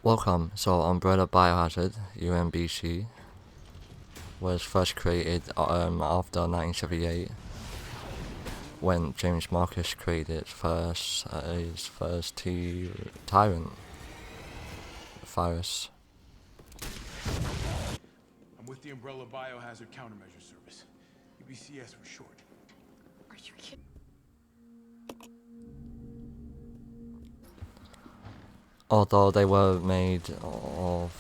Welcome. So Umbrella Biohazard, UBC, was first created after 1978 when James Marcus created his first Tyrant virus. I'm with the Umbrella Biohazard Countermeasure Service, UBCs for short. Are you kidding? Although they were all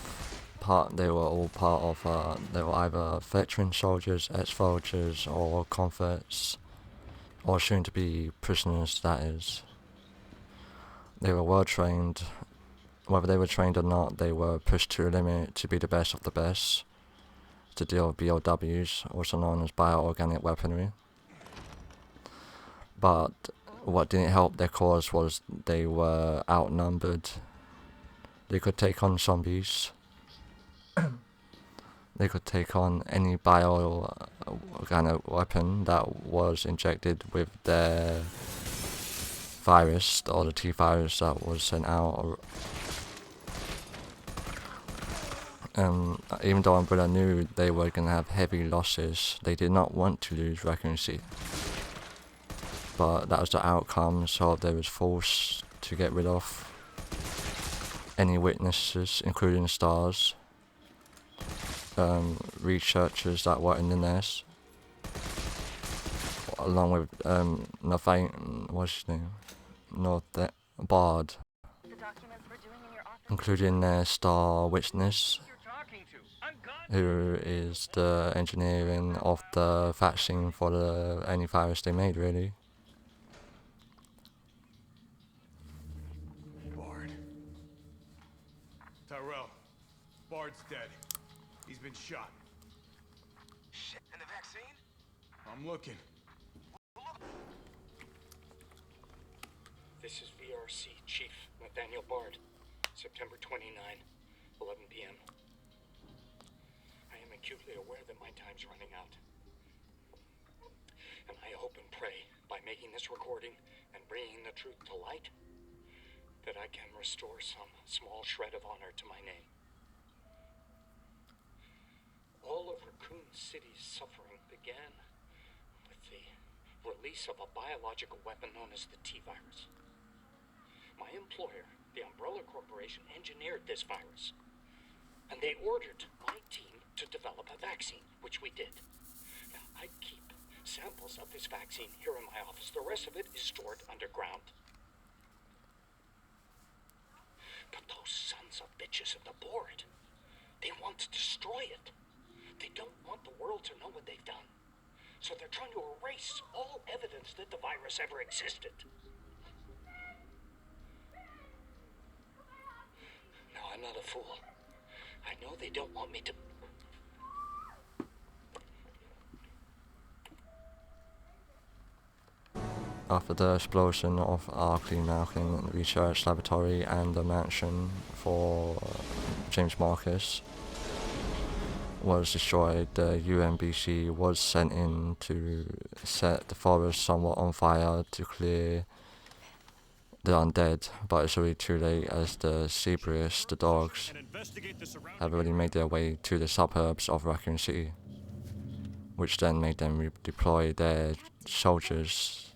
part of, they were either veteran soldiers, ex-soldiers, or convicts, or soon to be prisoners, that is. They were well trained. Whether they were trained or not, they were pushed to a limit to be the best of the best, to deal with B.o.ws, also known as bioorganic weaponry. But what didn't help their cause was they were outnumbered. They could take on zombies. They could take on any bioorganic weapon that was injected with their virus, or the T-virus that was sent out. Even though Umbrella knew they were going to have heavy losses, they did not want to lose Raccoon. But that was the outcome, so they was forced to get rid of any witnesses, including stars, researchers that were in the nest, along with Nathan, what's his name? Bard, including their star witness, who is the engineering of the vaccine for the antivirus they made, really. Bard. Tyrell. Bard's dead. He's been shot. Shit, and the vaccine? I'm looking. This is VRC Chief Nathaniel Bard, September 29, 11 p.m. I am acutely aware that my time's running out. And I hope and pray, by making this recording and bringing the truth to light, that I can restore some small shred of honor to my name. All of Raccoon City's suffering began with the release of a biological weapon known as the T-virus. My employer, the Umbrella Corporation, engineered this virus, and they ordered my team to develop a vaccine, which we did. Now, I keep samples of this vaccine here in my office. The rest of it is stored underground. But those sons of bitches at the board, they want to destroy it. They don't want the world to know what they've done. So they're trying to erase all evidence that the virus ever existed. Now, I'm not a fool. I know they don't want me to... After the explosion of Arkley Malkin Research Laboratory and the mansion for James Marcus was destroyed, the UBC was sent in to set the forest somewhat on fire to clear the undead, but it's already too late, as the Cerberus, the dogs, have already made their way to the suburbs of Raccoon City, which then made them redeploy their soldiers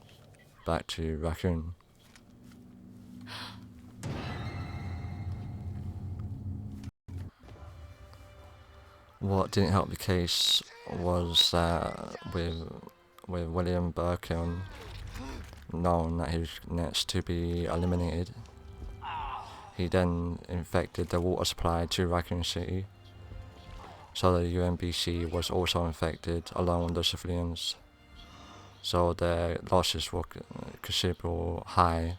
back to Raccoon. What didn't help the case was that with William Birkin known that he was next to be eliminated, he then infected the water supply to Raccoon City, so the UBC was also infected along with the civilians, so their losses were considerable high,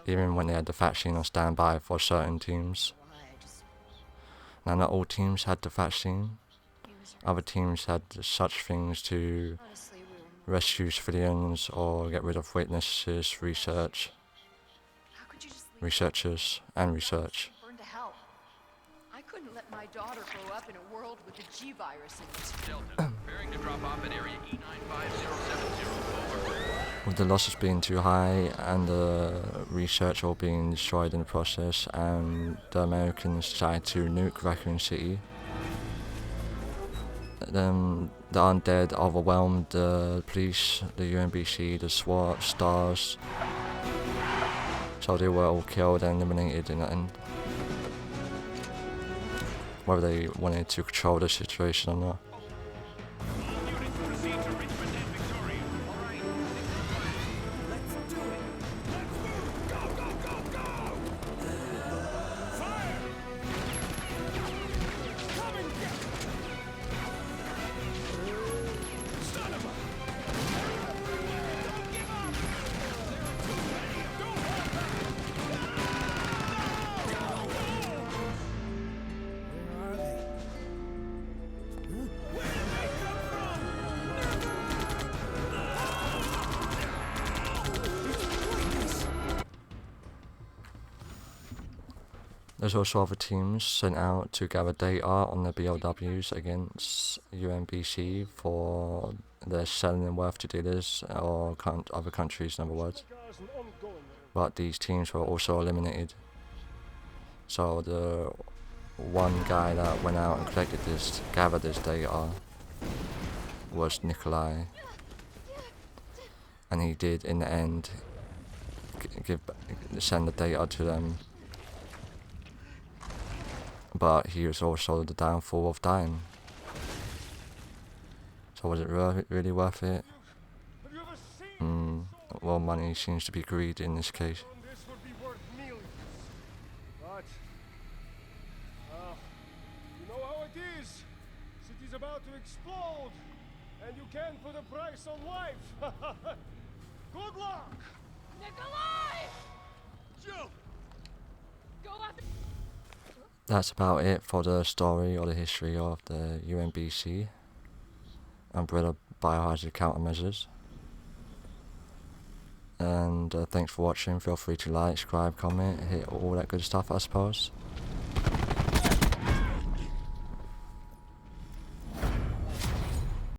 even when they had the vaccine on standby for certain teams. Now, not all teams had the vaccine. Other teams had such things to rescue civilians or get rid of witnesses, researchers, and research. I couldn't let my daughter grow up in a world with the G virus in it. Delta, preparing to drop off at area E95070. Over. with the losses being too high and the research all being destroyed in the process, and the Americans decided to nuke Raccoon City. Then the undead overwhelmed the police, the UBC, the SWAT, STARS, so they were all killed and eliminated in the end. Whether they wanted to control the situation or not. There's also other teams sent out to gather data on the B.o.ws against UBC for their selling and worth to dealers or other countries, in other words. But these teams were also eliminated. So the one guy that went out and gathered this data was Nikolai, and he did in the end send the data to them. But he was also the downfall of dying. So was it really worth it? Well, money seems to be greed in this case. This would be worth millions. But you know how it is. City's about to explode, and you can't put a price on life. Good luck. Nikolai! Jill! Go after... That's about it for the story or the history of the UBC Umbrella Biohazard Countermeasures. And thanks for watching. Feel free to like, subscribe, comment, hit all that good stuff, I suppose.